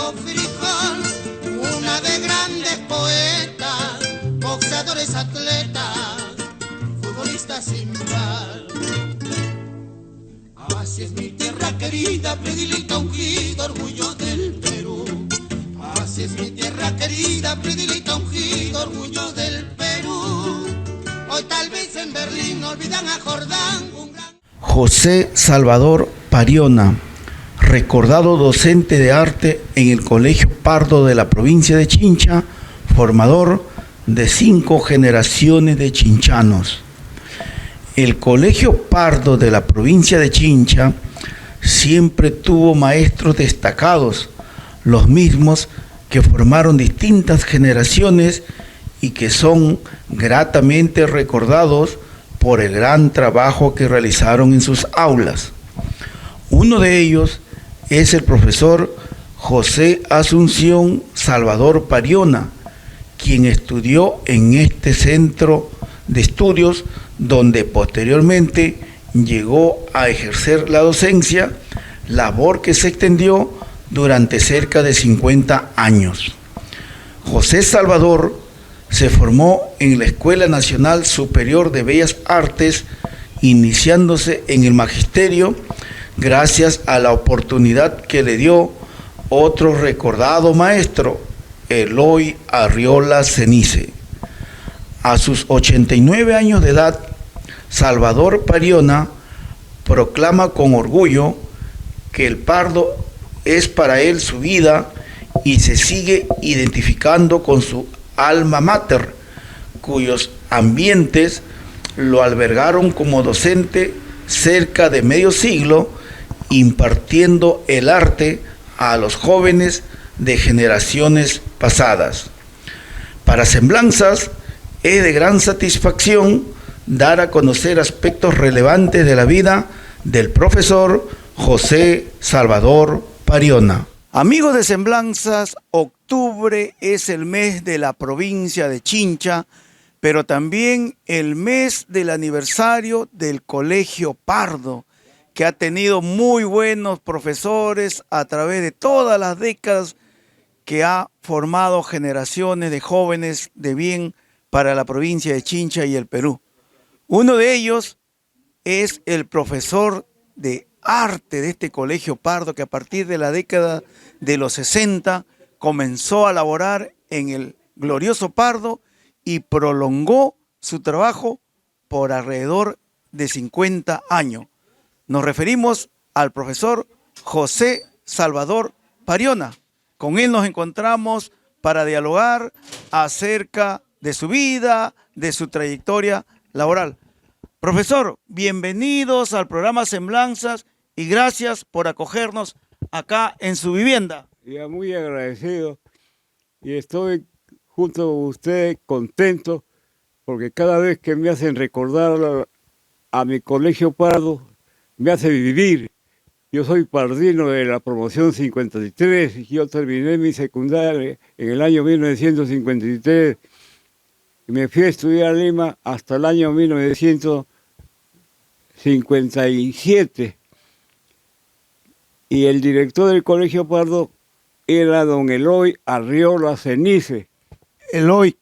puro frijol, una de grandes poetas, boxeadores, atletas, futbolistas sin par. Así es mi tierra querida, predilecta, ungida, orgullo del Perú. Así es mi tierra querida, predilecta, ungida, orgullo del Perú. Hoy tal vez en Berlín olvidan a Jordán. José Salvador Pariona, recordado docente de arte en el Colegio Pardo de la provincia de Chincha, formador de 5 generaciones de chinchanos. El Colegio Pardo de la provincia de Chincha siempre tuvo maestros destacados, los mismos que formaron distintas generaciones y que son gratamente recordados por el gran trabajo que realizaron en sus aulas. Uno de ellos es el profesor José Asunción Salvador Pariona, quien estudió en este centro de estudios donde posteriormente llegó a ejercer la docencia, labor que se extendió durante cerca de 50 años. José Salvador se formó en la Escuela Nacional Superior de Bellas Artes, iniciándose en el magisterio gracias a la oportunidad que le dio otro recordado maestro, Eloy Arriola Cenice. A sus 89 años de edad, Salvador Pariona proclama con orgullo que el Pardo es para él su vida y se sigue identificando con su alma mater, cuyos ambientes lo albergaron como docente cerca de medio siglo, impartiendo el arte a los jóvenes de generaciones pasadas. Para Semblanzas, es de gran satisfacción dar a conocer aspectos relevantes de la vida del profesor José Salvador Pariona. Amigos de Semblanzas, octubre es el mes de la provincia de Chincha, pero también el mes del aniversario del Colegio Pardo, que ha tenido muy buenos profesores a través de todas las décadas, que ha formado generaciones de jóvenes de bien para la provincia de Chincha y el Perú. Uno de ellos es el profesor de arte de este Colegio Pardo, que a partir de la década de los 60 comenzó a laborar en el glorioso Pardo y prolongó su trabajo por alrededor de 50 años. Nos referimos al profesor José Salvador Pariona. Con él nos encontramos para dialogar acerca de su vida, de su trayectoria laboral. Profesor, bienvenidos al programa Semblanzas y gracias por acogernos acá en su vivienda. Ya muy agradecido y estoy junto a usted contento porque cada vez que me hacen recordar a mi Colegio Pardo, me hace vivir. Yo soy pardino de la promoción 53 y yo terminé mi secundaria en el año 1953 y me fui a estudiar a Lima hasta el año 1957. Y el director del Colegio Pardo era don Eloy Arriola Cenice. Eloy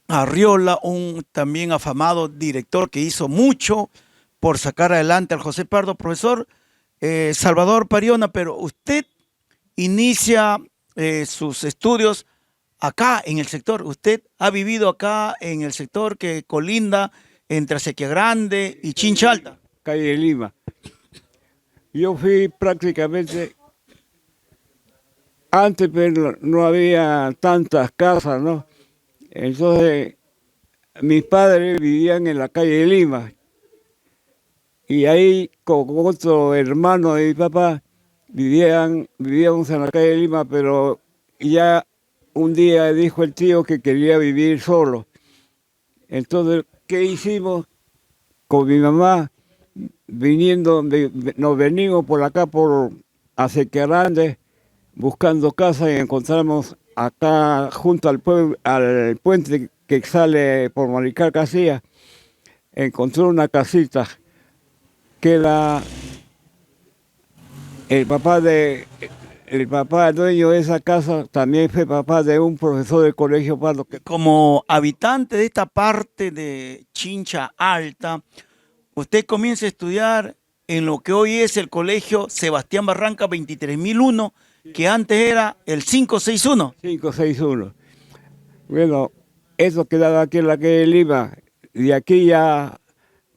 Arriola, un también afamado director que hizo mucho por sacar adelante al José Pardo. Profesor Salvador Pariona, pero usted inicia sus estudios acá en el sector. Usted ha vivido acá en el sector que colinda entre Acequia Grande y Chincha Alta. Calle Lima. Yo fui prácticamente, antes pero no había tantas casas, ¿no? Entonces, mis padres vivían en la calle Lima. Y ahí con otro hermano de mi papá vivíamos en la calle Lima, pero ya un día dijo el tío que quería vivir solo. Entonces, ¿qué hicimos? Con mi mamá, nos venimos por acá, por Acequia Grande, buscando casa y encontramos acá junto al puente que sale por Maricar Casilla, encontré una casita que era el papá de el papá dueño de esa casa también fue papá de un profesor del Colegio Pardo. Como habitante de esta parte de Chincha Alta, usted comienza a estudiar en lo que hoy es el Colegio Sebastián Barranca 23001, que antes era el 561. 561. Bueno, eso quedaba aquí en la calle Lima. De aquí ya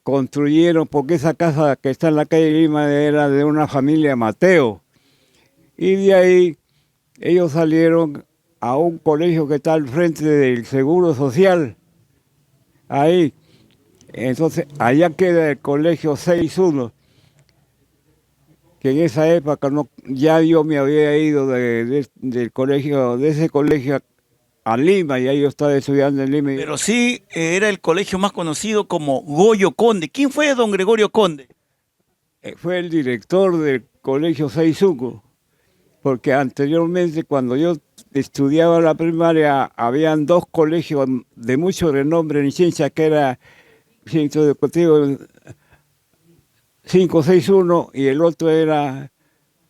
construyeron, porque esa casa que está en la calle Lima era de una familia Mateo. Y de ahí ellos salieron a un colegio que está al frente del Seguro Social. Ahí. Entonces, allá queda el colegio 61, que en esa época ya yo me había ido del colegio, de ese colegio a Lima, y ahí yo estaba estudiando en Lima. Pero sí era el colegio más conocido como Goyo Conde. ¿Quién fue don Gregorio Conde? Fue el director del colegio 61. Porque anteriormente, cuando yo estudiaba la primaria, habían dos colegios de mucho renombre en Chincha, que era el Centro Educativo 561 y el otro era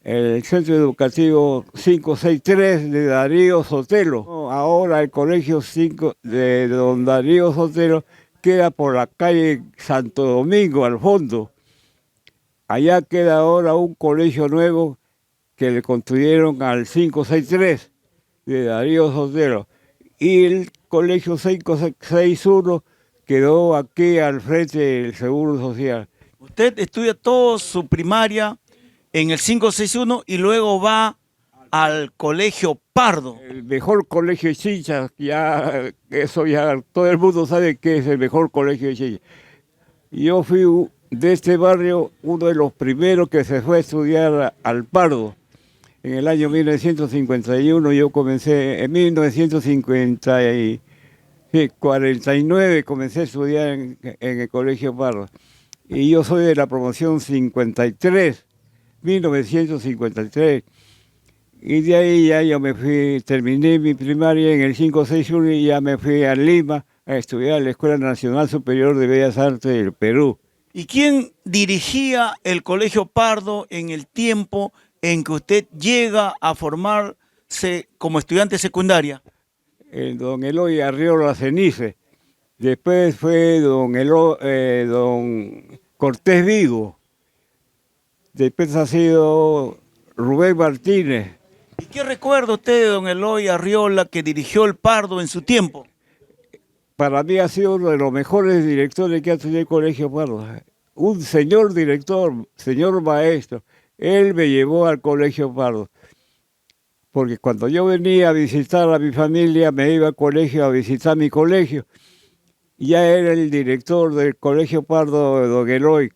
el Centro Educativo 563 de Darío Sotelo. Ahora el colegio 5 de don Darío Sotelo queda por la calle Santo Domingo, al fondo. Allá queda ahora un colegio nuevo que le construyeron al 563 de Darío Sotelo. Y el colegio 561 quedó aquí al frente del Seguro Social. Usted estudia toda su primaria en el 561 y luego va al Colegio Pardo. El mejor colegio de Chincha, ya todo el mundo sabe que es el mejor colegio de Chincha. Yo fui de este barrio uno de los primeros que se fue a estudiar al Pardo. En el año 1951 yo comencé, en 1949 comencé a estudiar en el Colegio Pardo. Y yo soy de la promoción 53, 1953. Y de ahí ya yo me fui, terminé mi primaria en el 561 y ya me fui a Lima a estudiar en la Escuela Nacional Superior de Bellas Artes del Perú. ¿Y quién dirigía el Colegio Pardo en el tiempo en que usted llega a formarse como estudiante secundaria? El don Eloy Arriola Cenice. Después fue don Cortés Vigo. Después ha sido Rubén Martínez. ¿Y qué recuerda usted de don Eloy Arriola, que dirigió el Pardo en su tiempo? Para mí ha sido uno de los mejores directores que ha tenido el Colegio Pardo. Un señor director, señor maestro. Él me llevó al Colegio Pardo. Porque cuando yo venía a visitar a mi familia, me iba al colegio a visitar mi colegio. Ya era el director del Colegio Pardo, don Eloy.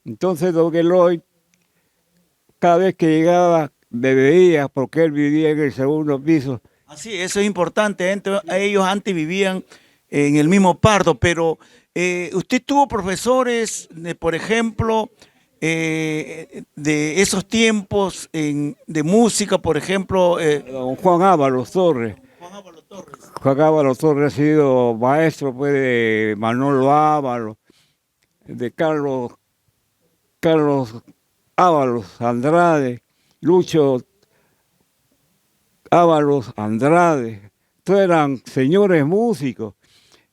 Entonces don Eloy, cada vez que llegaba, me veía porque él vivía en el segundo piso. Así, eso es importante. Ellos antes vivían en el mismo Pardo, pero usted tuvo profesores, por ejemplo, de esos tiempos de música, por ejemplo. Don Juan Ábalos Torres. Juan Ábalos Torres ha sido maestro pues, de Manolo Ábalos, de Carlos Ábalos Andrade, Lucho Ábalos Andrade. Todos eran señores músicos.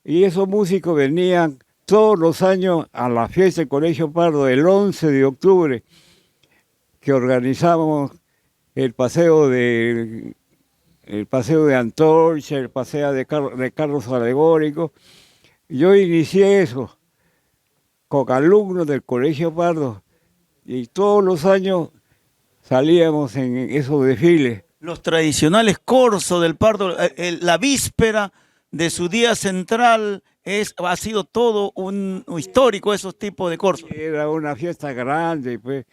Y esos músicos venían todos los años a la fiesta del Colegio Pardo, el 11 de octubre, que organizamos el paseo de Antorcha, el paseo de carros alegóricos. Yo inicié eso con alumnos del Colegio Pardo y todos los años salíamos en esos desfiles. Los tradicionales corsos del Pardo, la víspera de su día central, ha sido todo un histórico esos tipos de corsos. Era una fiesta grande, pues.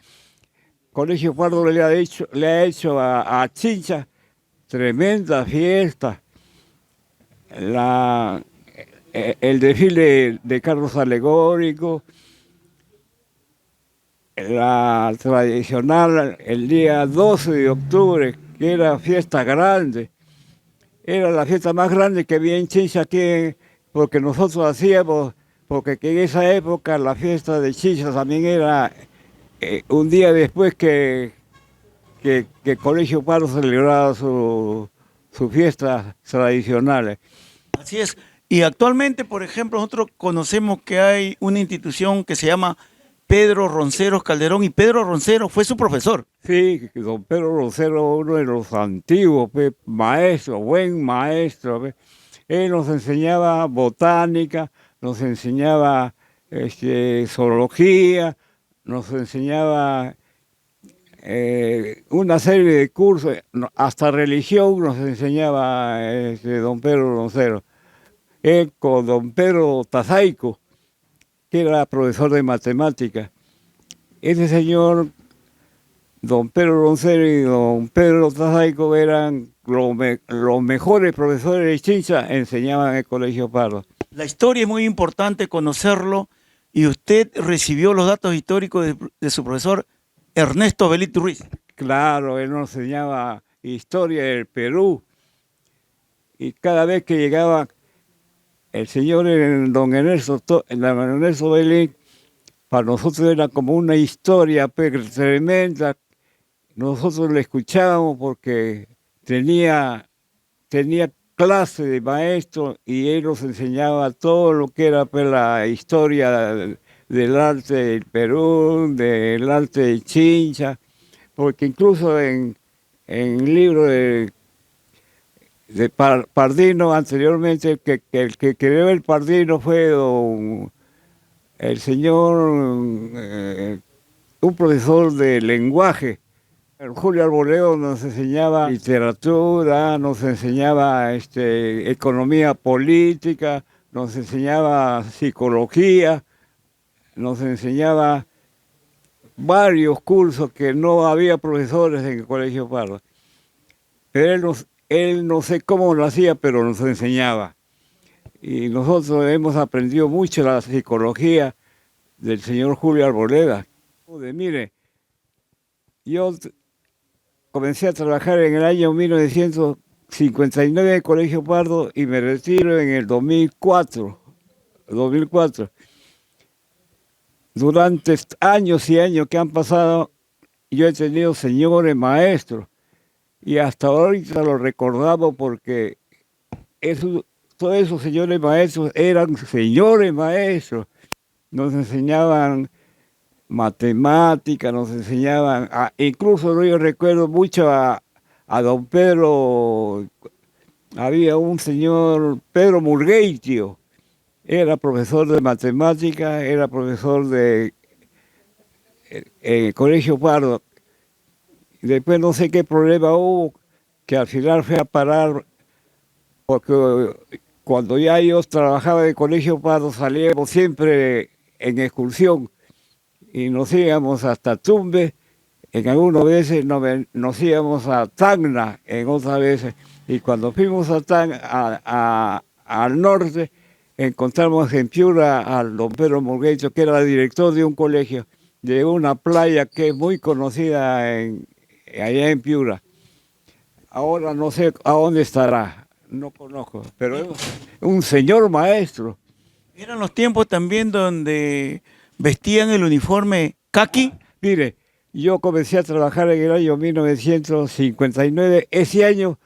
Colegio Pardo le ha hecho a Chincha tremenda fiesta. El desfile de carros alegóricos, la tradicional, el día 12 de octubre, que era fiesta grande. Era la fiesta más grande que había en Chincha aquí, porque nosotros hacíamos, porque en esa época la fiesta de Chincha también era un día después que que el Colegio Pardo celebraba sus fiestas tradicionales. Así es. Y actualmente, por ejemplo, nosotros conocemos que hay una institución que se llama Pedro Ronceros Calderón, y Pedro Ronceros fue su profesor. Sí, don Pedro Rosero, uno de los antiguos maestros, buen maestro. Él nos enseñaba botánica, nos enseñaba zoología, nos enseñaba una serie de cursos, hasta religión nos enseñaba don Pedro Rosero. Él con don Pedro Tazaico, que era profesor de matemáticas. Ese señor, don Pedro Roncero y don Pedro Tazaico, eran los mejores profesores de Chincha, enseñaban en el Colegio Pardo. La historia es muy importante conocerlo, y usted recibió los datos históricos de su profesor Ernesto Belito Ruiz. Claro, él nos enseñaba historia del Perú, y cada vez que llegaba el señor don Ernesto Belín, para nosotros era como una historia tremenda. Nosotros le escuchábamos porque tenía clase de maestro, y él nos enseñaba todo lo que era la historia del arte del Perú, del arte de Chincha, porque incluso en el libro de Pardino anteriormente, el que creó el Pardino fue el señor, un profesor de lenguaje. Julio Arboleo nos enseñaba literatura, nos enseñaba economía política, nos enseñaba psicología, nos enseñaba varios cursos que no había profesores en el Colegio Pardo. Pero él no sé cómo lo hacía, pero nos enseñaba. Y nosotros hemos aprendido mucho la psicología del señor Julio Arboleda. Mire, yo comencé a trabajar en el año 1959 en el Colegio Pardo y me retiro en el 2004. Durante años y años que han pasado, yo he tenido señores maestros, y hasta ahorita lo recordamos porque todos esos señores maestros eran señores maestros. Nos enseñaban matemáticas, nos enseñaban, incluso yo recuerdo mucho a don Pedro, había un señor, Pedro Murgueitio, era profesor de matemáticas, era profesor de Colegio Pardo. Después no sé qué problema hubo, que al final fue a parar, porque cuando ya yo trabajaba en el Colegio Pardo salíamos siempre en excursión y nos íbamos hasta Tumbe, en algunas veces nos íbamos a Tacna, en otras veces, y cuando fuimos al norte encontramos en Piura al don Pedro Murguecho, que era director de un colegio, de una playa que es muy conocida allá en Piura. Ahora no sé a dónde estará, no conozco, pero es un señor maestro. Eran los tiempos también donde vestían el uniforme caqui. Mire, yo comencé a trabajar en el año 1959. Ese año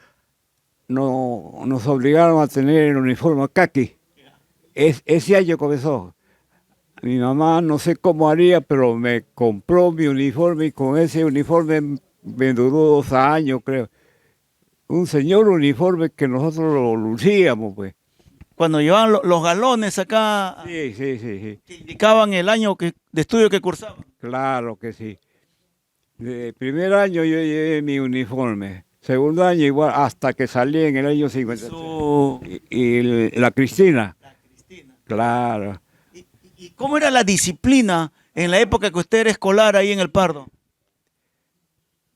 nos obligaron a tener el uniforme caqui. Ese año comenzó. Mi mamá no sé cómo haría, pero me compró mi uniforme, y con ese uniforme me duró 2 años, creo. Un señor uniforme que nosotros lo lucíamos, pues. Cuando llevaban los galones acá, Sí. que indicaban el año de estudio que cursaban. Claro que sí. De primer año yo llevé mi uniforme. Segundo año igual, hasta que salí en el año 56. Y la Cristina. La Cristina. Claro. ¿Y cómo era la disciplina en la época que usted era escolar ahí en el Pardo?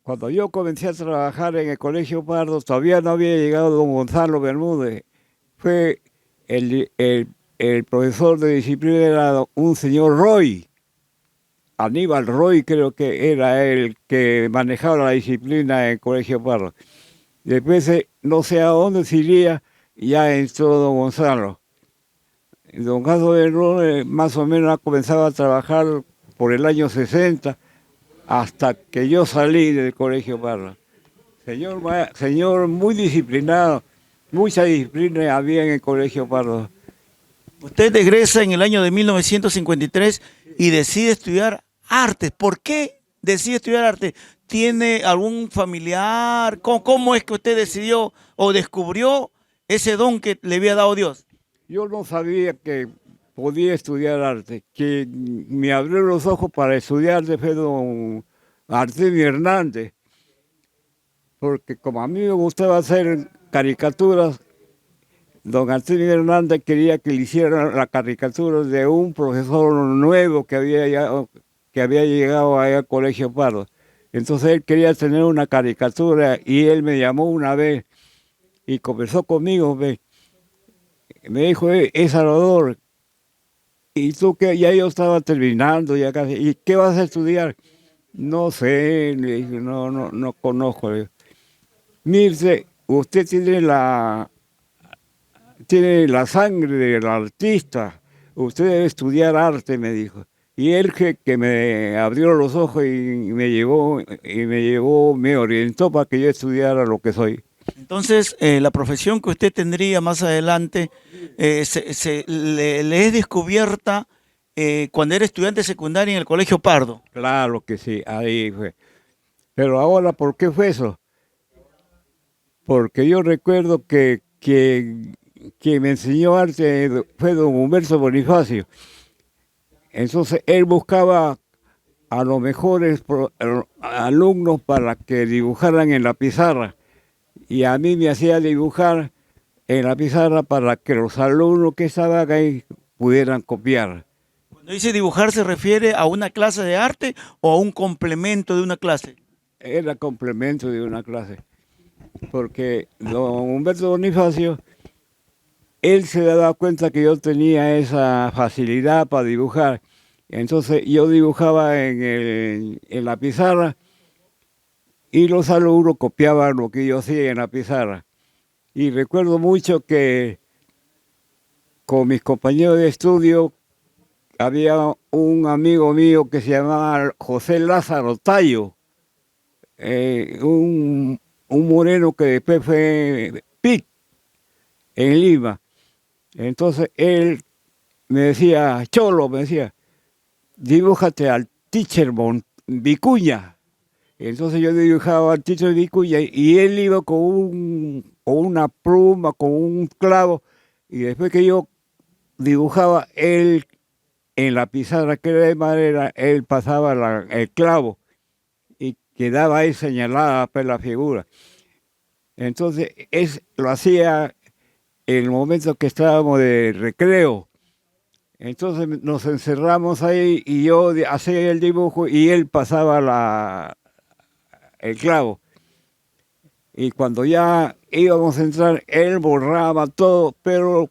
Cuando yo comencé a trabajar en el Colegio Pardo, todavía no había llegado don Gonzalo Bermúdez. Fue el profesor de disciplina, era un señor Roy. Aníbal Roy creo que era el que manejaba la disciplina en el Colegio Pardo. Después no sé a dónde se iría, ya entró don Gonzalo. Don Gonzalo Bermúdez más o menos ha comenzado a trabajar por el año 60. hasta que yo salí del Colegio Pardo. Señor muy disciplinado, mucha disciplina había en el Colegio Pardo. Usted egresa en el año de 1953 y decide estudiar artes. ¿Por qué decide estudiar arte? ¿Tiene algún familiar? ¿Cómo es que usted decidió o descubrió ese don que le había dado Dios? Yo no sabía que podía estudiar arte, que me abrió los ojos para estudiar de fue don Artemio Hernández, porque como a mí me gustaba hacer caricaturas, don Artemio Hernández quería que le hicieran la caricatura de un profesor nuevo que había llegado allá al Colegio Pardo. Entonces él quería tener una caricatura y él me llamó una vez y conversó conmigo. Me dijo, Salvador, ¿y tú qué? Ya yo estaba terminando, ya casi. ¿Y qué vas a estudiar? No sé, le dije, no conozco. Le dije, mire, usted tiene la sangre del artista, usted debe estudiar arte, me dijo. Y él que me abrió los ojos y me orientó para que yo estudiara lo que soy. Entonces, la profesión que usted tendría más adelante le es descubierta cuando era estudiante secundario en el Colegio Pardo. Claro que sí, ahí fue. Pero ahora, ¿por qué fue eso? Porque yo recuerdo que me enseñó arte fue don Humberto Bonifacio. Entonces él buscaba a los mejores alumnos para que dibujaran en la pizarra. Y a mí me hacía dibujar en la pizarra para que los alumnos que estaban ahí pudieran copiar. Cuando dice dibujar, ¿se refiere a una clase de arte o a un complemento de una clase? Era complemento de una clase. Porque don Humberto Bonifacio, él se daba cuenta que yo tenía esa facilidad para dibujar. Entonces yo dibujaba en la pizarra y los alumnos copiaban lo que yo hacía en la pizarra. Y recuerdo mucho que con mis compañeros de estudio había un amigo mío que se llamaba José Lázaro Tallo, un moreno que después fue PIC en Lima. Entonces él me decía, Cholo, me decía, dibújate al teacher Vicuña. Entonces yo dibujaba al teacher Vicuña y él iba con una pluma, con un clavo, y después que yo dibujaba, él en la pizarra que era de madera, él pasaba el clavo y quedaba ahí señalada pues, la figura. Entonces lo hacía en el momento que estábamos de recreo. Entonces nos encerramos ahí y yo hacía el dibujo y él pasaba el clavo. Y cuando ya íbamos a entrar, él borraba todo, pero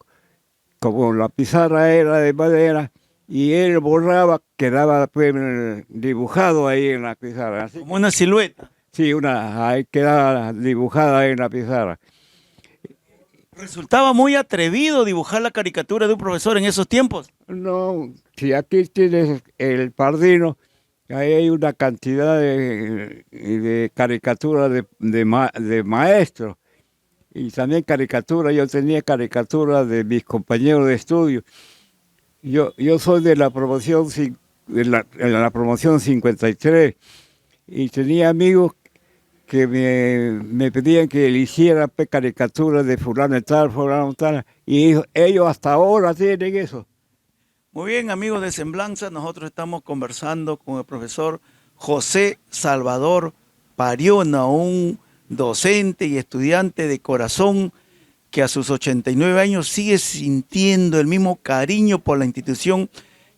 como la pizarra era de madera y él borraba, quedaba pues, dibujado ahí en la pizarra. Así, como una silueta. Sí, ahí quedaba dibujada ahí en la pizarra. ¿Resultaba muy atrevido dibujar la caricatura de un profesor en esos tiempos? No, si aquí tienes el Pardino, ahí hay una cantidad de caricaturas de maestros. Y también caricaturas, yo tenía caricaturas de mis compañeros de estudio. Yo soy de la promoción, la promoción 53 y tenía amigos que me pedían que le hiciera caricaturas de fulano tal, y ellos hasta ahora tienen eso. Muy bien, amigos de Semblanza, nosotros estamos conversando con el profesor José Salvador Pariona, un docente y estudiante de corazón que a sus 89 años sigue sintiendo el mismo cariño por la institución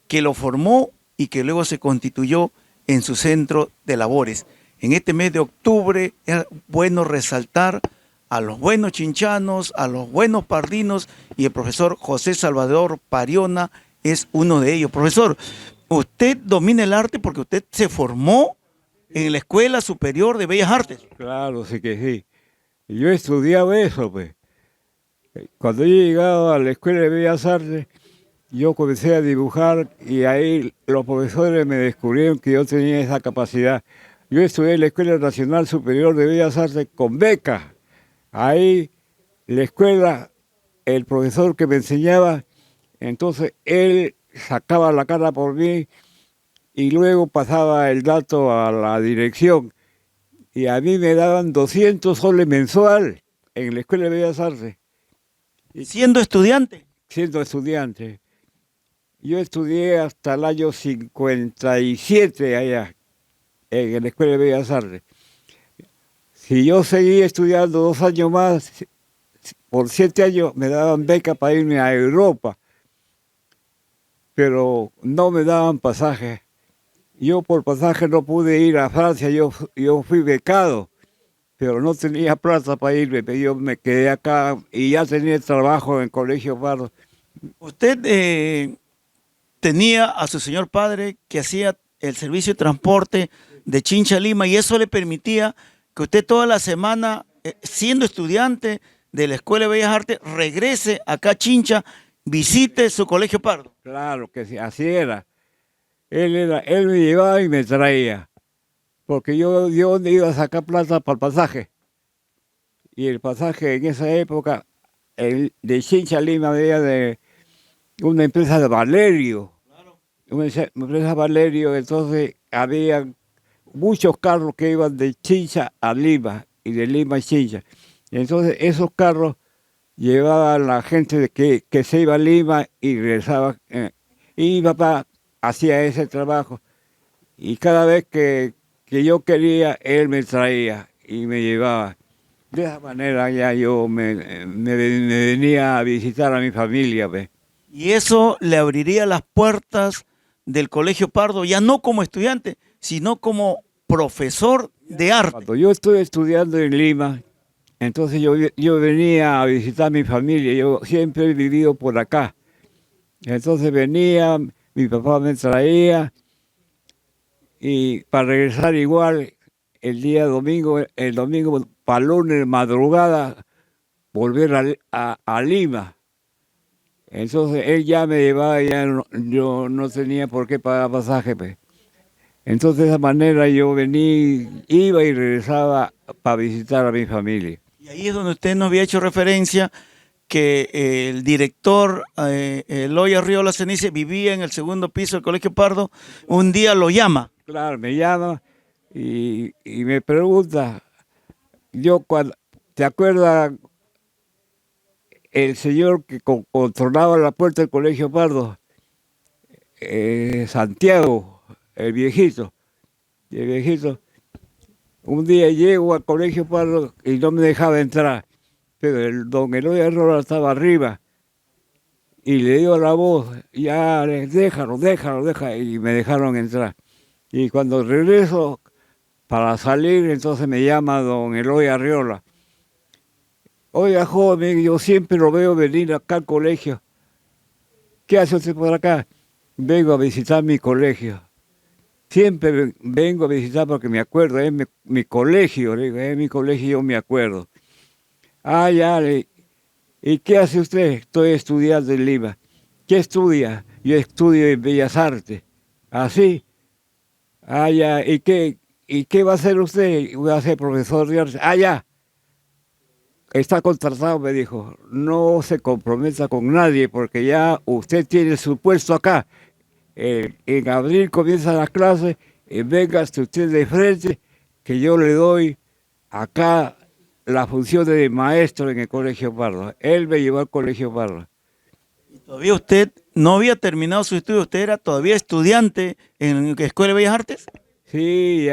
que lo formó y que luego se constituyó en su centro de labores. En este mes de octubre es bueno resaltar a los buenos chinchanos, a los buenos pardinos, y el profesor José Salvador Pariona es uno de ellos. Profesor, usted domina el arte porque usted se formó en la Escuela Superior de Bellas Artes. Claro, sí que sí. Yo estudiaba eso, pues. Cuando yo llegaba a la Escuela de Bellas Artes, yo comencé a dibujar y ahí los profesores me descubrieron que yo tenía esa capacidad. Yo estudié en la Escuela Nacional Superior de Bellas Artes con beca. Ahí, la escuela, el profesor que me enseñaba, entonces él sacaba la cara por mí y luego pasaba el dato a la dirección. Y a mí me daban 200 soles mensual en la Escuela de Bellas Artes, Siendo estudiante. siendo estudiante. Yo estudié hasta el año 57 allá, en la Escuela de Bellas Artes. Si yo seguía estudiando 2 años más, por 7 años me daban beca para irme a Europa, pero no me daban pasaje. Yo por pasaje no pude ir a Francia, yo fui becado, pero no tenía plata para irme, pero yo me quedé acá y ya tenía trabajo en el Colegio Pardo. Usted tenía a su señor padre que hacía el servicio de transporte de Chincha a Lima y eso le permitía que usted toda la semana, siendo estudiante de la Escuela de Bellas Artes, regrese acá a Chincha, visite su Colegio Pardo. Claro que sí, así era. Él me llevaba y me traía, porque yo iba a sacar plata para el pasaje. Y el pasaje en esa época, de Chincha a Lima, había de una empresa de Valerio. Una empresa Valerio, entonces había muchos carros que iban de Chincha a Lima y de Lima a Chincha. Entonces esos carros llevaban a la gente que se iba a Lima y regresaba. Y mi papá hacía ese trabajo. Y cada vez que yo quería, él me traía y me llevaba. De esa manera ya yo me venía a visitar a mi familia, pues. Y eso le abriría las puertas del Colegio Pardo, ya no como estudiante, sino como profesor de arte. Cuando yo estoy estudiando en Lima, entonces yo venía a visitar a mi familia, yo siempre he vivido por acá. Entonces venía, mi papá me traía y para regresar igual el día domingo, el domingo para lunes madrugada, volver a Lima. Entonces él ya me llevaba, yo no tenía por qué pagar pasaje, pues. Entonces de esa manera yo venía, iba y regresaba para visitar a mi familia. Y ahí es donde usted nos había hecho referencia que el director Eloy Arriola Cenice vivía en el segundo piso del Colegio Pardo. Un día lo llama. Claro, me llama y me pregunta, ¿te acuerdas el señor que controlaba la puerta del Colegio Pardo? Santiago, el viejito. El viejito. Un día llego al Colegio Pardo y no me dejaba entrar, pero el don Eloy Arriola estaba arriba y le dio la voz, ya déjalo, y me dejaron entrar. Y cuando regreso para salir, entonces me llama don Eloy Arriola. Oiga, joven, yo siempre lo veo venir acá al colegio. ¿Qué hace usted por acá? Vengo a visitar mi colegio. Siempre vengo a visitar porque me acuerdo, es mi colegio, le digo, es mi colegio, yo me acuerdo. Ah, ya, ¿y qué hace usted? Estoy estudiando en Lima. ¿Qué estudia? Yo estudio en Bellas Artes. ¿Así? Ah, ya, ¿y qué va a hacer usted? Voy a ser profesor de arte. Ah, ya. Está contratado, me dijo. No se comprometa con nadie porque ya usted tiene su puesto acá. En abril comienza la clase y venga usted de frente que yo le doy acá la función de maestro en el Colegio Pardo. Él me llevó al Colegio Pardo. ¿Todavía usted no había terminado su estudio? ¿Usted era todavía estudiante en la Escuela de Bellas Artes? Sí,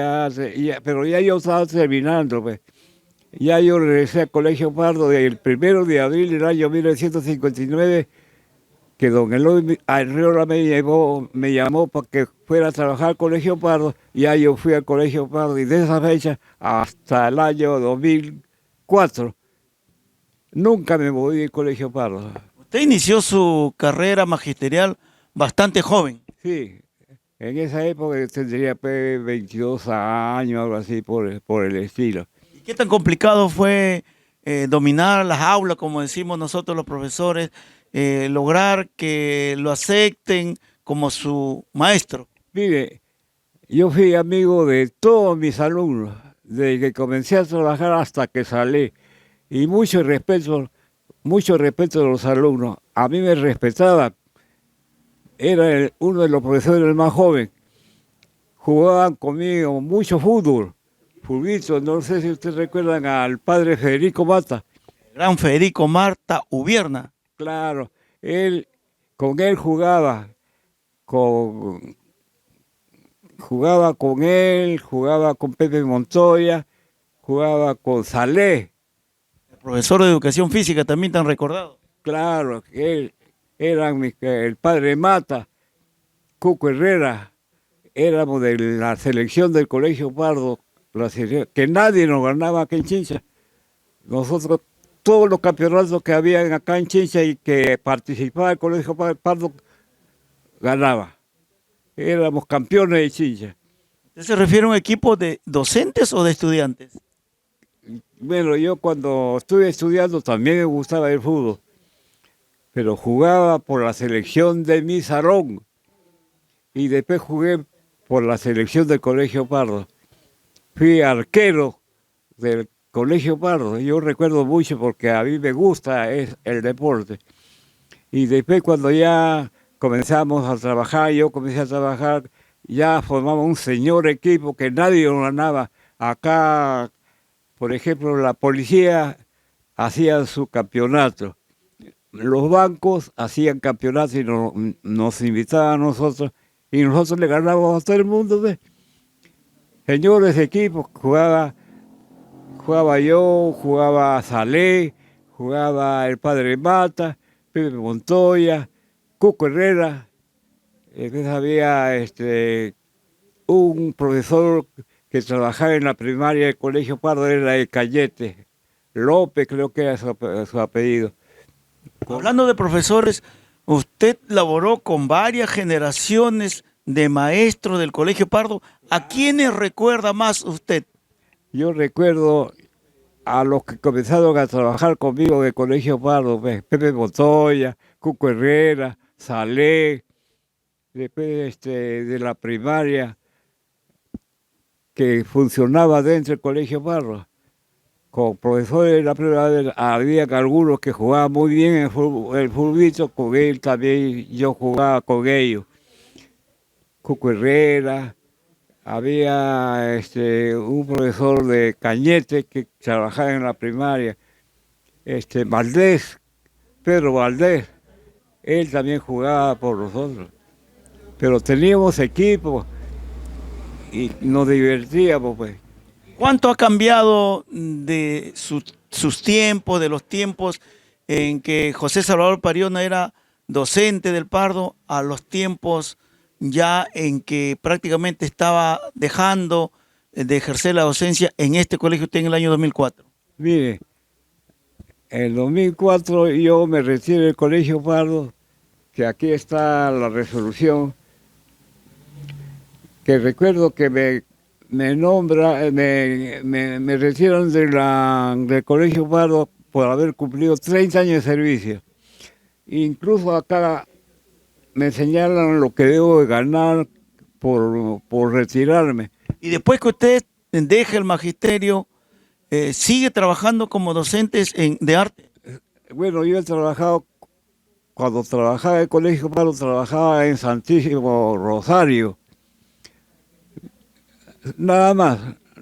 pero ya yo estaba terminando, pues. Ya yo regresé al Colegio Pardo el 1 de abril del año 1959, que don Eloy Arriola me llamó para que fuera a trabajar al Colegio Pardo. Ya yo fui al Colegio Pardo y de esa fecha hasta el año 2004 nunca me moví del Colegio Pardo. Usted inició su carrera magisterial bastante joven. Sí, en esa época yo tendría 22 años, algo así por el estilo. ¿Y qué tan complicado fue dominar las aulas, como decimos nosotros los profesores, lograr que lo acepten como su maestro? Mire, yo fui amigo de todos mis alumnos, desde que comencé a trabajar hasta que salí. Y mucho respeto de los alumnos. A mí me respetaban. Era uno de los profesores más jóvenes. Jugaban conmigo mucho fútbol. Fulvito, no sé si ustedes recuerdan al padre Federico Mata. El gran Federico Marta Ubierna. Claro, con él con, jugaba con Pepe Montoya, jugaba con Salé. El profesor de educación física también tan recordado. Claro, el padre Mata, Cuco Herrera, éramos de la selección del Colegio Pardo, que nadie nos ganaba acá en Chincha. Nosotros, todos los campeonatos que habían acá en Chincha y que participaba el Colegio Pardo, ganaba. Éramos campeones de Chincha. ¿Usted se refiere a un equipo de docentes o de estudiantes? Bueno, yo cuando estuve estudiando también me gustaba el fútbol, pero jugaba por la selección de mi salón y después jugué por la selección del Colegio Pardo. Fui arquero del Colegio Pardo. Yo recuerdo mucho porque a mí me gusta el deporte. Y después cuando ya comenzamos a trabajar, yo comencé a trabajar, ya formamos un señor equipo que nadie nos ganaba. Acá, por ejemplo, la policía hacía su campeonato. Los bancos hacían campeonatos y nos invitaban a nosotros y nosotros le ganábamos a todo el mundo. ¿Ves? Señores equipos, jugaba yo, jugaba Salé, jugaba el padre Mata, Pepe Montoya, Cuco Herrera. Después había un profesor que trabajaba en la primaria del Colegio Pardo, era el Cayete, López creo que era su apellido. Hablando de profesores, usted laboró con varias generaciones de maestros del Colegio Pardo. ¿A quiénes recuerda más usted? Yo recuerdo a los que comenzaron a trabajar conmigo del Colegio Pardo, Pepe Montoya, Cuco Herrera, Salé, después de la primaria que funcionaba dentro del Colegio Pardo. Con profesores de la primaria había algunos que jugaban muy bien el fulbito, con él también yo jugaba con ellos. Cuco Herrera, había un profesor de Cañete que trabajaba en la primaria, Valdés, Pedro Valdés, él también jugaba por nosotros. Pero teníamos equipo y nos divertíamos, pues. ¿Cuánto ha cambiado de sus tiempos, de los tiempos en que José Salvador Pariona era docente del Pardo, a los tiempos ya en que prácticamente estaba dejando de ejercer la docencia en este colegio usted en el año 2004? Mire, en 2004 yo me retiré del Colegio Pardo, que aquí está la resolución, que recuerdo que me retiran del Colegio Pardo por haber cumplido 30 años de servicio. Incluso acá me señalan lo que debo de ganar por retirarme. Y después que usted deje el magisterio, ¿sigue trabajando como docentes de arte? Bueno, yo he trabajado, cuando trabajaba en el Colegio Pardo, trabajaba en Santísimo Rosario. Nada más,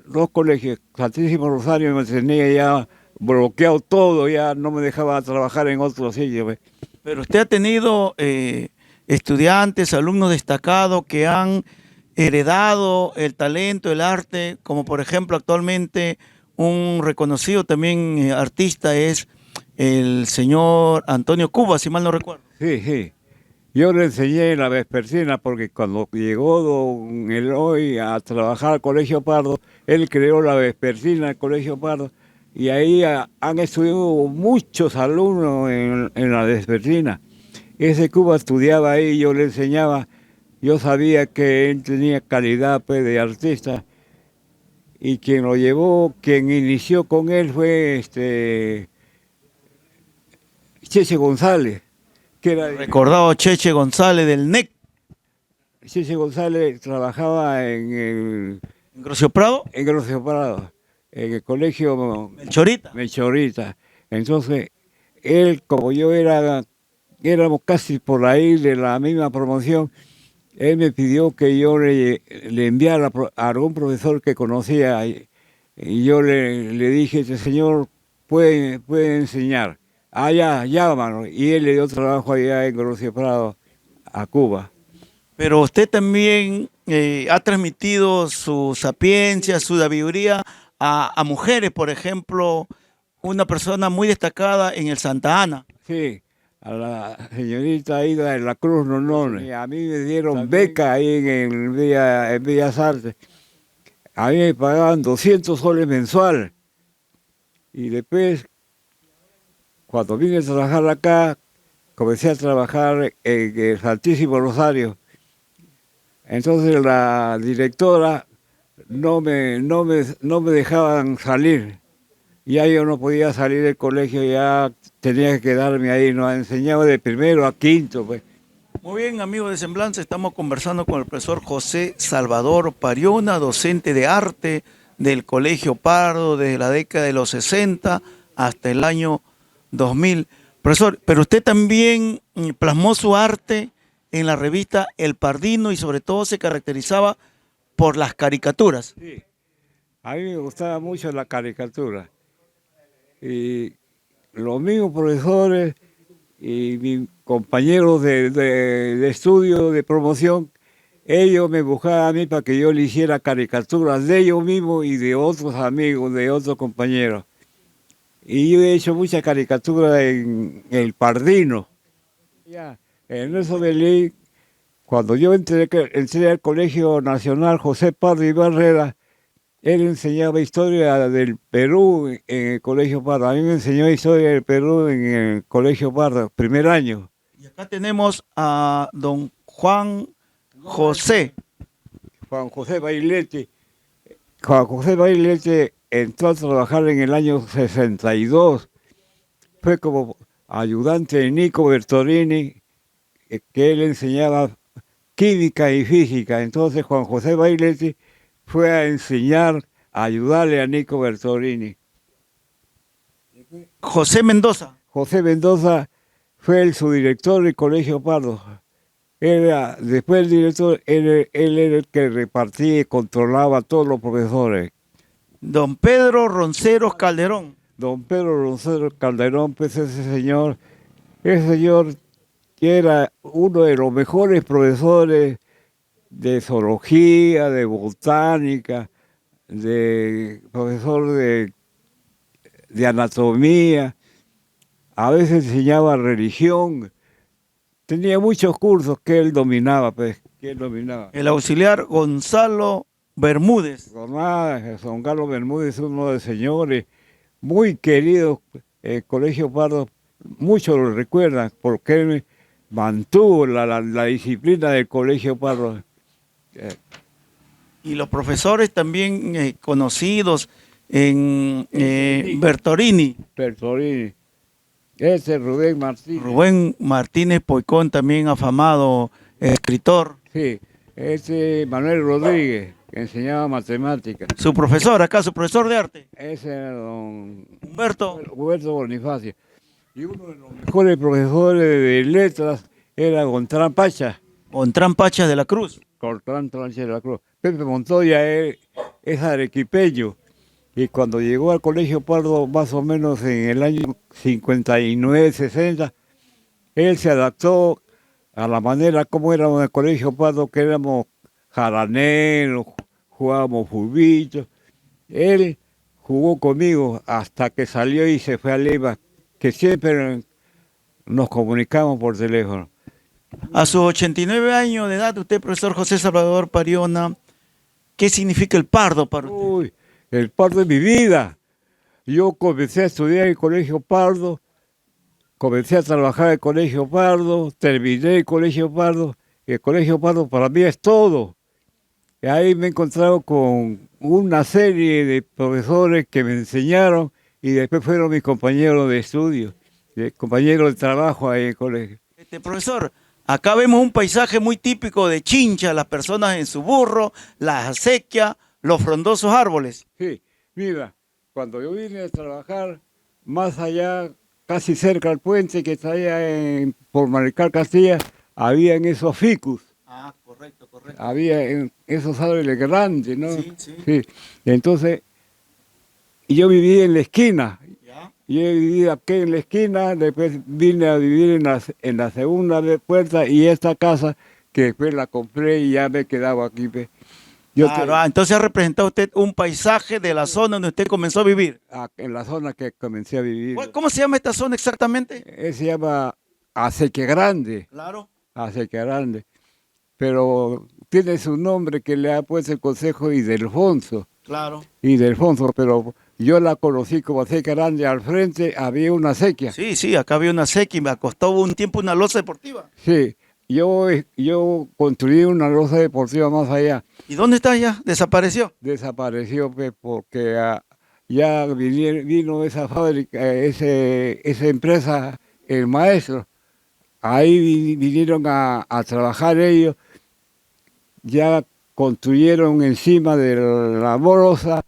2 colegios. Santísimo Rosario me tenía ya bloqueado todo, ya no me dejaba trabajar en otro sitio. ¿Ves? Pero usted ha tenido estudiantes, alumnos destacados que han heredado el talento, el arte, como por ejemplo actualmente un reconocido también artista es el señor Antonio Cuba, si mal no recuerdo. Sí, sí. Yo le enseñé la vespertina porque cuando llegó don Eloy a trabajar al Colegio Pardo, él creó la vespertina al Colegio Pardo y ahí han estudiado muchos alumnos en la vespertina. Ese Cuba estudiaba ahí, yo le enseñaba, yo sabía que él tenía calidad pues, de artista y quien lo llevó, quien inició con él fue Cheche González. que era Recordado Cheche González del NEC, Cheche González, trabajaba en Grocio Prado, en Grocio Prado, en el colegio Melchorita. Melchorita. Entonces, él, como yo éramos casi por ahí de la misma promoción, él me pidió que yo le enviara a algún profesor que conocía y yo le dije, este señor puede enseñar. Ah, ya, llámalo. Y él le dio trabajo allá en Grocio Prado, a Cuba. Pero usted también ha transmitido su sapiencia, su sabiduría a mujeres, por ejemplo, una persona muy destacada en el Santa Ana. Sí, a la señorita Aida de la Cruz Nonone. A mí me dieron beca ahí en Bellas Artes. A mí me pagaban 200 soles mensual. Y después, cuando vine a trabajar acá, comencé a trabajar en el Santísimo Rosario. Entonces la directora no me dejaban salir. Ya yo no podía salir del colegio, ya tenía que quedarme ahí. Nos enseñaba de primero a quinto, pues. Muy bien, amigos de Semblanza, estamos conversando con el profesor José Salvador Pariona, docente de arte del Colegio Pardo desde la década de los 60 hasta el año 2000. Profesor, pero usted también plasmó su arte en la revista El Pardino y sobre todo se caracterizaba por las caricaturas. Sí, a mí me gustaba mucho la caricatura. Y los mismos profesores y mis compañeros de estudio, de promoción, ellos me buscaban a mí para que yo le hiciera caricaturas de ellos mismos y de otros amigos, de otros compañeros. Y yo he hecho muchas caricaturas en El Pardino. Ya, en eso de ley, cuando yo entré al Colegio Nacional José Pardo y Barrera, él enseñaba historia del Perú en el Colegio Pardo. A mí me enseñó historia del Perú en el Colegio Pardo, primer año. Y acá tenemos a don Juan José. Juan José Bailete. Juan José Bailete entró a trabajar en el año 62. Fue como ayudante de Nico Bertolini, que él enseñaba química y física. Entonces Juan José Bailete fue a enseñar, a ayudarle a Nico Bertolini. José Mendoza. José Mendoza fue el subdirector del Colegio Pardo. Después el director, él era el que repartía y controlaba a todos los profesores. Don Pedro Ronceros Calderón. Don Pedro Ronceros Calderón, pues ese señor que era uno de los mejores profesores de zoología, de botánica, profesor de anatomía, a veces enseñaba religión, tenía muchos cursos que él dominaba, pues, El auxiliar Gonzalo Bermúdez. Don Carlos Bermúdez, uno de los señores muy queridos, el Colegio Pardo, muchos lo recuerdan, porque él mantuvo la disciplina del Colegio Pardo. Y los profesores también conocidos en Bertolini. Bertolini. Rubén Martínez Poicón, también afamado escritor. Sí, Manuel Rodríguez, que enseñaba matemáticas. Su profesor acá, su profesor de arte. Ese era don Humberto Bonifacio. Y uno de los mejores profesores de letras era Gontrán Pacha. Gontrán Pacha de la Cruz. Gontrán Pacha de la Cruz. Pepe Montoya es arequipeño. Y cuando llegó al Colegio Pardo, más o menos en el año 59, 60, él se adaptó a la manera como éramos en el Colegio Pardo, que éramos jaraneros, jugábamos fulbito. Él jugó conmigo hasta que salió y se fue a Lima, que siempre nos comunicamos por teléfono. A sus 89 años de edad, usted, profesor José Salvador Pariona, ¿qué significa el Pardo para usted? Uy, el Pardo es mi vida. Yo comencé a estudiar en el Colegio Pardo, comencé a trabajar en el Colegio Pardo, terminé el Colegio Pardo. El Colegio Pardo para mí es todo. Y ahí me he encontrado con una serie de profesores que me enseñaron y después fueron mis compañeros de estudio, compañeros de trabajo ahí en el colegio. Profesor, acá vemos un paisaje muy típico de Chincha, las personas en su burro, las acequias, los frondosos árboles. Sí, mira, cuando yo vine a trabajar más allá, casi cerca al puente que está allá por Marical Castilla, había en esos ficus, Ah, correcto, correcto. había en esos árboles grandes, ¿no? Sí, sí. Sí, entonces yo viví en la esquina. Ya. Yo viví aquí en la esquina, después vine a vivir en la segunda puerta y esta casa que después la compré y ya me he quedado aquí. Pues. Claro, entonces ha representado usted un paisaje de la zona donde usted comenzó a vivir. En la zona que comencé a vivir. ¿Cómo se llama esta zona exactamente? Se llama Aceque Grande, Claro. Aceque Grande, pero tiene su nombre que le ha puesto el Consejo Ildefonso, Claro. pero yo la conocí como Aceque Grande, al frente había una acequia. Sí, sí, acá había una sequía y me acostó un tiempo una losa deportiva. Sí, yo construí una losa deportiva más allá. ¿Y dónde está ya? ¿Desapareció? Desapareció pues, porque ya vino esa fábrica, esa empresa, el maestro. Ahí vinieron a trabajar ellos, ya construyeron encima de la losa,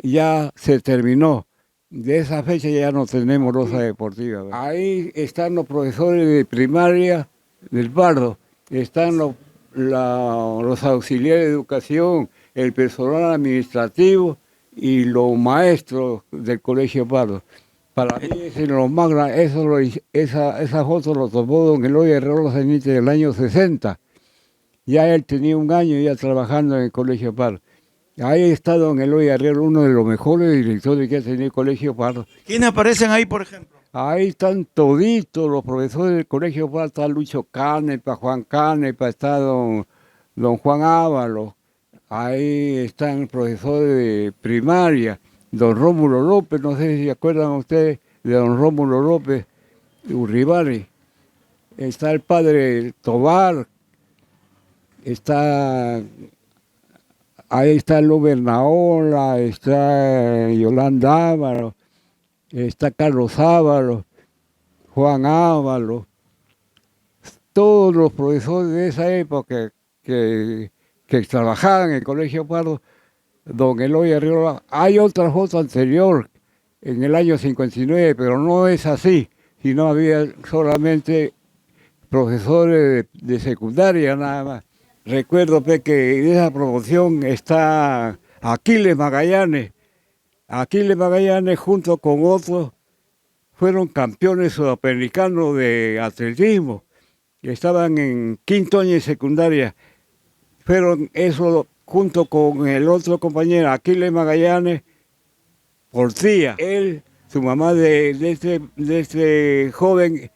ya se terminó. De esa fecha ya no tenemos losa deportiva. ¿Verdad? Ahí están los profesores de primaria del Pardo, están los auxiliares de educación, el personal administrativo y los maestros del Colegio Pardo. Para mí es lo más grande, esa foto lo tomó don Eloy Herrero Cenite en el año 60. Ya él tenía un año ya trabajando en el Colegio Pardo. Ahí está don Eloy Herrero, uno de los mejores directores que ha tenido el Colegio Pardo. ¿Quiénes aparecen ahí, por ejemplo? Ahí están toditos los profesores del Colegio Pardo, está Lucho Canepa, Juan Canepa, está don Juan Ávalo. Ahí están profesores de primaria. Don Rómulo López, no sé si se acuerdan ustedes de don Rómulo López Urribari. Está el padre Tobar, ahí está Lober Naola, está Yolanda Ávalo, está Carlos Ávalo, Juan Ávalo. Todos los profesores de esa época que trabajaban en el Colegio Pardo, don Eloy Arriola. Hay otra foto anterior, en el año 59, pero no es así, sino había solamente profesores de secundaria nada más. Recuerdo que en esa promoción está Aquiles Magallanes. Aquiles Magallanes junto con otros fueron campeones sudamericanos de atletismo. Estaban en quinto año de secundaria. Fueron eso junto con el otro compañero, Aquiles Magallanes Portilla. Él, su mamá de este joven,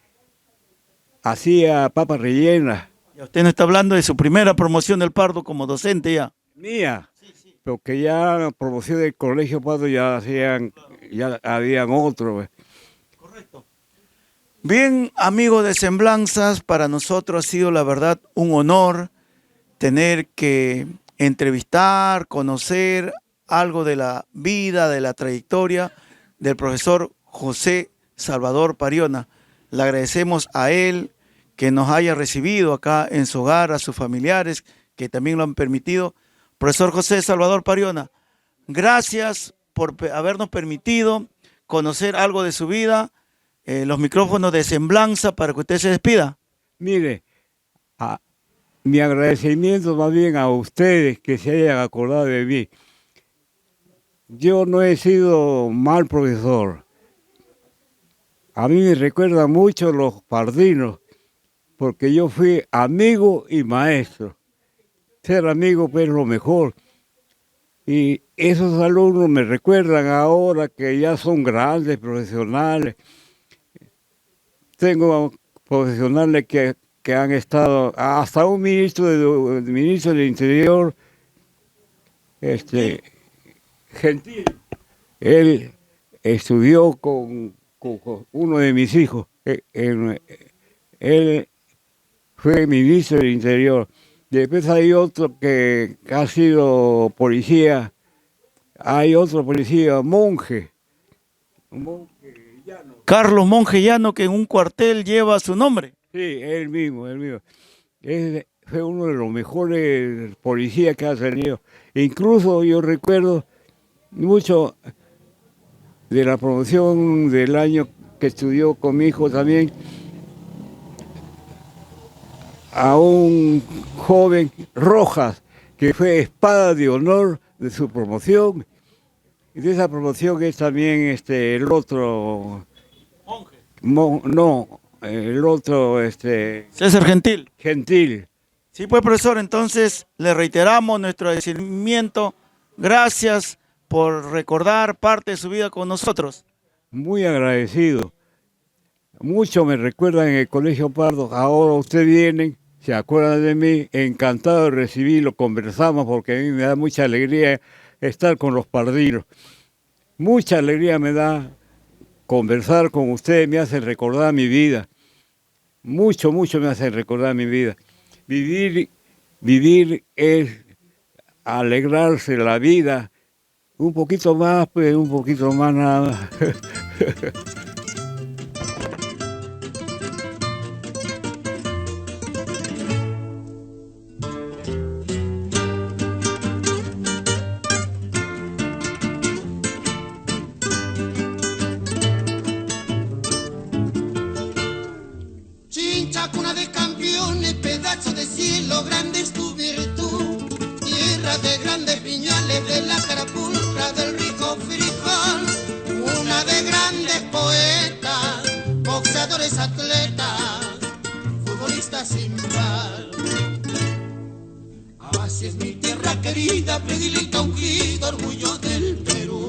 hacía papas rellenas. ¿Y usted no está hablando de su primera promoción del Pardo como docente ya? Mía, sí. Porque ya la promoción del Colegio Pardo ya habían otros. Correcto. Bien, amigos de Semblanzas, para nosotros ha sido la verdad un honor tener que entrevistar, conocer algo de la vida, de la trayectoria del profesor José Salvador Pariona. Le agradecemos a él que nos haya recibido acá en su hogar, a sus familiares que también lo han permitido. Profesor José Salvador Pariona, gracias por habernos permitido conocer algo de su vida, los micrófonos de Semblanza para que usted se despida. Mire, mi agradecimiento más bien a ustedes que se hayan acordado de mí. Yo no he sido mal profesor. A mí me recuerdan mucho los pardinos, porque yo fui amigo y maestro. Ser amigo pues lo mejor. Y esos alumnos me recuerdan ahora que ya son grandes profesionales. Tengo profesionales que han estado, hasta un ministro del Interior, Gentil. Él estudió con uno de mis hijos. Él fue ministro del Interior. Después hay otro que ha sido policía. Hay otro policía, monje Llano. Carlos Monje Llano, que en un cuartel lleva su nombre. Sí, él mismo, él mismo. Fue uno de los mejores policías que ha tenido. Incluso yo recuerdo mucho de la promoción del año que estudió con mi hijo también, a un joven Rojas, que fue espada de honor de su promoción. Y de esa promoción es también el otro... no, el otro, César Gentil. Gentil. Sí, pues, profesor, entonces le reiteramos nuestro agradecimiento. Gracias por recordar parte de su vida con nosotros. Muy agradecido. Mucho me recuerdan en el Colegio Pardo. Ahora ustedes vienen, se acuerdan de mí, encantado de recibirlo, conversamos porque a mí me da mucha alegría estar con los pardinos. Mucha alegría me da conversar con ustedes, me hace recordar mi vida. Mucho, mucho me hace recordar mi vida. Vivir es alegrarse la vida. Un poquito más, pues un poquito más nada más. Chincha, cuna de campeones, pedazo de cielo, grande es tu virtud. Tierra de grandes piñales, de la carapulcra, del rico frijol. Una de grandes poetas, boxeadores, atletas, futbolistas sin par. Así es mi tierra querida, predilecta, ungida, orgullo del Perú.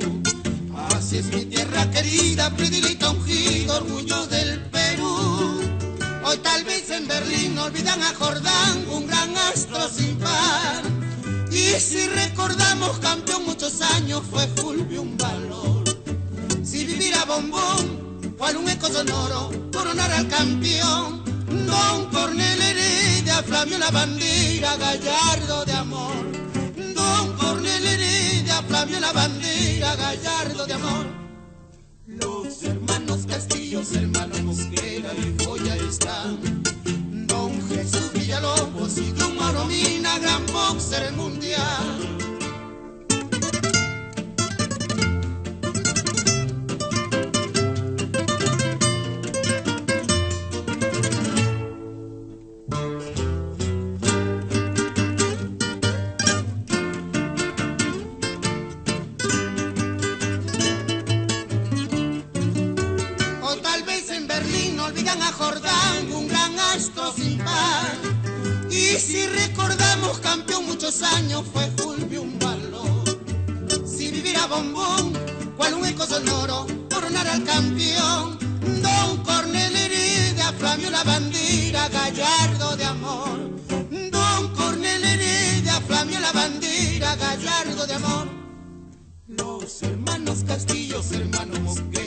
Así es mi tierra querida, predilecta, ungida, orgullo del Perú. Hoy tal vez en Berlín olvidan a Jordán, un gran astro sin par. Y si recordamos campeón muchos años fue Fulvio un valor. Si viviera Bombón, cual un eco sonoro, coronar al campeón. Don Cornel Heredia flameó la bandera, gallardo de amor. Don Cornel Heredia flameó la bandera, gallardo de amor. Los hermanos Castillos, hermanos Mosquera y Joya están. Don Jesús Villalobos y Don Maromina, gran boxer mundial. A Jordán, un gran astro sin par. Y si recordamos campeón muchos años fue Fulvio un valor. Si viviera Bombón, cual un eco sonoro, coronar al campeón. Don Cornel Heredia flameó la bandera, gallardo de amor. Don Cornel Heredia flameó la bandera, gallardo de amor. Los hermanos Castillos, hermanos Mosquera